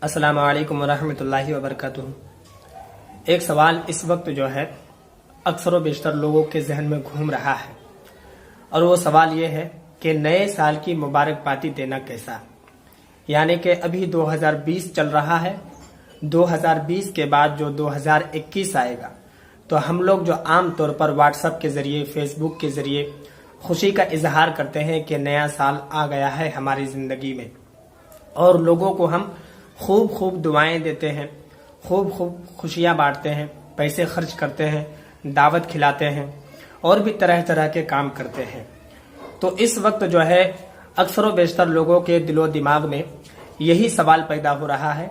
السلام علیکم ورحمۃ اللہ وبرکاتہ۔ ایک سوال اس وقت جو ہے اکثر و بیشتر لوگوں کے ذہن میں گھوم رہا ہے، اور وہ سوال یہ ہے کہ نئے سال کی مبارکبادی دینا کیسا؟ یعنی کہ ابھی 2020 چل رہا ہے، 2020 کے بعد جو 2021 آئے گا، تو ہم لوگ جو عام طور پر واٹس ایپ کے ذریعے، فیس بک کے ذریعے خوشی کا اظہار کرتے ہیں کہ نیا سال آ گیا ہے ہماری زندگی میں، اور لوگوں کو ہم خوب دعائیں دیتے ہیں، خوب خوشیاں بانٹتے ہیں، پیسے خرچ کرتے ہیں، دعوت کھلاتے ہیں، اور بھی طرح طرح کے کام کرتے ہیں۔ تو اس وقت جو ہے اکثر و بیشتر لوگوں کے دل و دماغ میں یہی سوال پیدا ہو رہا ہے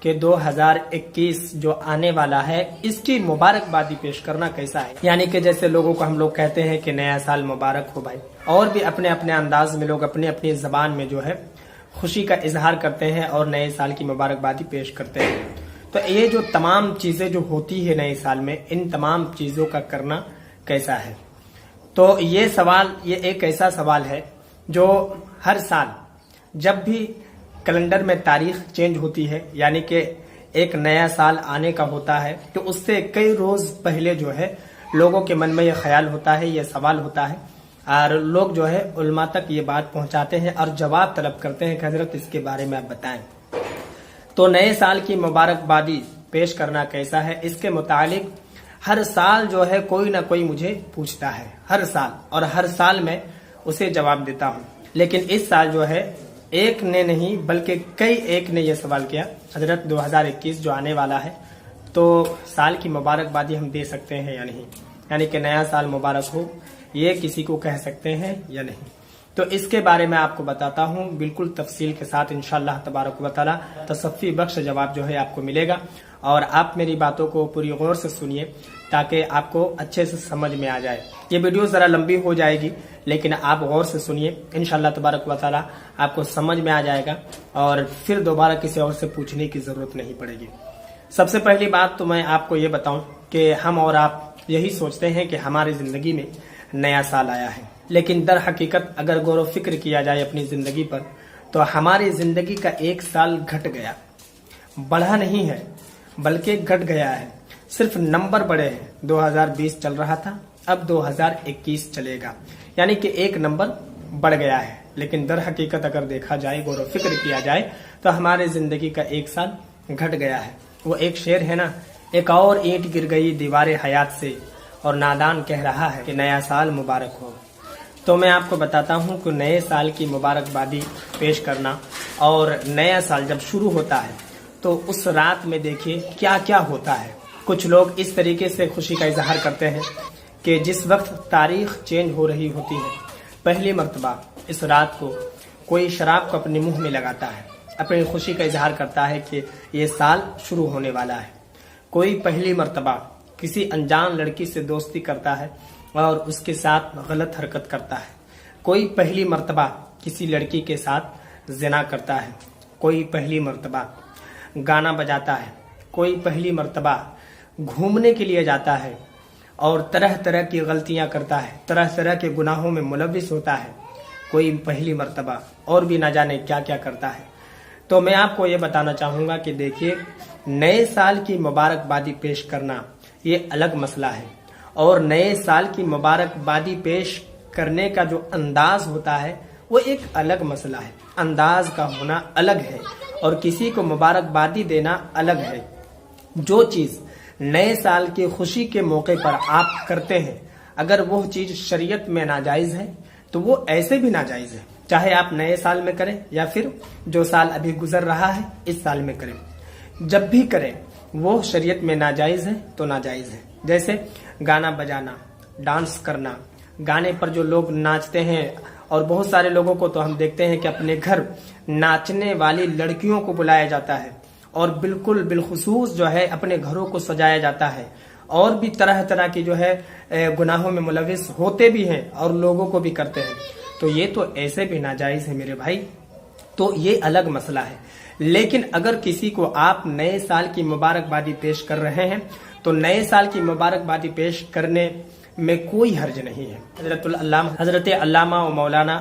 کہ 2021 جو آنے والا ہے اس کی مبارکبادی پیش کرنا کیسا ہے؟ یعنی کہ جیسے لوگوں کو ہم لوگ کہتے ہیں کہ نیا سال مبارک ہو بھائی، اور بھی اپنے اپنے انداز میں لوگ اپنی اپنی زبان میں جو ہے خوشی کا اظہار کرتے ہیں اور نئے سال کی مبارکبادی پیش کرتے ہیں۔ تو یہ جو تمام چیزیں جو ہوتی ہے نئے سال میں، ان تمام چیزوں کا کرنا کیسا ہے؟ تو یہ سوال، یہ ایک ایسا سوال ہے جو ہر سال جب بھی کیلنڈر میں تاریخ چینج ہوتی ہے، یعنی کہ ایک نیا سال آنے کا ہوتا ہے، تو اس سے کئی روز پہلے جو ہے لوگوں کے من میں یہ خیال ہوتا ہے، یہ سوال ہوتا ہے، اور لوگ جو ہے علماء تک یہ بات پہنچاتے ہیں اور جواب طلب کرتے ہیں کہ حضرت اس کے بارے میں آپ بتائیں۔ تو نئے سال کی مبارکبادی پیش کرنا کیسا ہے، اس کے متعلق ہر سال جو ہے کوئی نہ کوئی مجھے پوچھتا ہے، ہر سال، اور ہر سال میں اسے جواب دیتا ہوں۔ لیکن اس سال جو ہے ایک نے نہیں بلکہ کئی ایک نے یہ سوال کیا، حضرت 2021 جو آنے والا ہے تو سال کی مبارکبادی ہم دے سکتے ہیں یا نہیں؟ یعنی کہ نیا سال مبارک ہو، یہ کسی کو کہہ سکتے ہیں یا نہیں؟ تو اس کے بارے میں آپ کو بتاتا ہوں بالکل تفصیل کے ساتھ، انشاءاللہ تبارک و تعالی تصفی بخش جواب جو ہے آپ کو ملے گا، اور آپ میری باتوں کو پوری غور سے سنیے تاکہ آپ کو اچھے سے سمجھ میں آ جائے۔ یہ ویڈیو ذرا لمبی ہو جائے گی لیکن آپ غور سے سنیے، انشاءاللہ تبارک و تعالی آپ کو سمجھ میں آ جائے گا، اور پھر دوبارہ کسی اور سے پوچھنے کی ضرورت نہیں پڑے گی۔ سب سے پہلی بات تو میں آپ کو یہ بتاؤں کہ ہم اور آپ یہی سوچتے ہیں کہ ہماری زندگی میں نیا سال آیا ہے، لیکن در حقیقت اگر غور و فکر کیا جائے اپنی زندگی پر تو ہماری زندگی کا ایک سال گھٹ گیا، بڑھا نہیں ہے بلکہ گھٹ گیا ہے، صرف نمبر بڑے ہیں۔ 2020 چل رہا تھا، اب 2021 چلے گا، یعنی کہ ایک نمبر بڑھ گیا ہے، لیکن در حقیقت اگر دیکھا جائے، غور و فکر کیا جائے تو ہمارے زندگی کا ایک سال گھٹ گیا ہے۔ وہ ایک شعر ہے نا، ایک اور اینٹ گر گئی دیوار حیات سے، اور نادان کہہ رہا ہے کہ نیا سال مبارک ہو۔ تو میں آپ کو بتاتا ہوں کہ نئے سال کی مبارکبادی پیش کرنا، اور نیا سال جب شروع ہوتا ہے تو اس رات میں دیکھیے کیا کیا ہوتا ہے۔ کچھ لوگ اس طریقے سے خوشی کا اظہار کرتے ہیں کہ جس وقت تاریخ چینج ہو رہی ہوتی ہے، پہلی مرتبہ اس رات کو کوئی شراب کو اپنے منہ میں لگاتا ہے، اپنی خوشی کا اظہار کرتا ہے کہ یہ سال شروع ہونے والا ہے۔ کوئی پہلی مرتبہ کسی انجان لڑکی سے دوستی کرتا ہے اور اس کے ساتھ غلط حرکت کرتا ہے۔ کوئی پہلی مرتبہ کسی لڑکی کے ساتھ زنا کرتا ہے۔ کوئی پہلی مرتبہ گانا بجاتا ہے۔ کوئی پہلی مرتبہ گھومنے کے لیے جاتا ہے اور طرح طرح کی غلطیاں کرتا ہے، طرح طرح کے گناہوں میں ملوث ہوتا ہے۔ کوئی پہلی مرتبہ اور بھی نہ جانے کیا کیا کرتا ہے۔ تو میں آپ کو یہ بتانا چاہوں گا کہ دیکھیے، نئے سال کی مبارکبادی پیش کرنا یہ الگ مسئلہ ہے، اور نئے سال کی مبارکبادی پیش کرنے کا جو انداز ہوتا ہے وہ ایک الگ مسئلہ ہے۔ انداز کا ہونا الگ ہے اور کسی کو مبارکبادی دینا الگ ہے۔ جو چیز نئے سال کی خوشی کے موقع پر آپ کرتے ہیں، اگر وہ چیز شریعت میں ناجائز ہے تو وہ ایسے بھی ناجائز ہے، چاہے آپ نئے سال میں کریں یا پھر جو سال ابھی گزر رہا ہے اس سال میں کریں، جب بھی کریں وہ شریعت میں ناجائز ہے تو ناجائز ہے۔ جیسے گانا بجانا، ڈانس کرنا، گانے پر جو لوگ ناچتے ہیں، اور بہت سارے لوگوں کو تو ہم دیکھتے ہیں کہ اپنے گھر ناچنے والی لڑکیوں کو بلایا جاتا ہے، اور بالکل بالخصوص جو ہے اپنے گھروں کو سجایا جاتا ہے، اور بھی طرح طرح کی جو ہے گناہوں میں ملوث ہوتے بھی ہیں اور لوگوں کو بھی کرتے ہیں۔ تو یہ تو ایسے بھی ناجائز ہے میرے بھائی، تو یہ الگ مسئلہ ہے۔ لیکن اگر کسی کو آپ نئے سال کی مبارکبادی پیش کر رہے ہیں تو نئے سال کی مبارکبادی پیش کرنے میں کوئی حرج نہیں ہے۔ حضرت علامہ و مولانا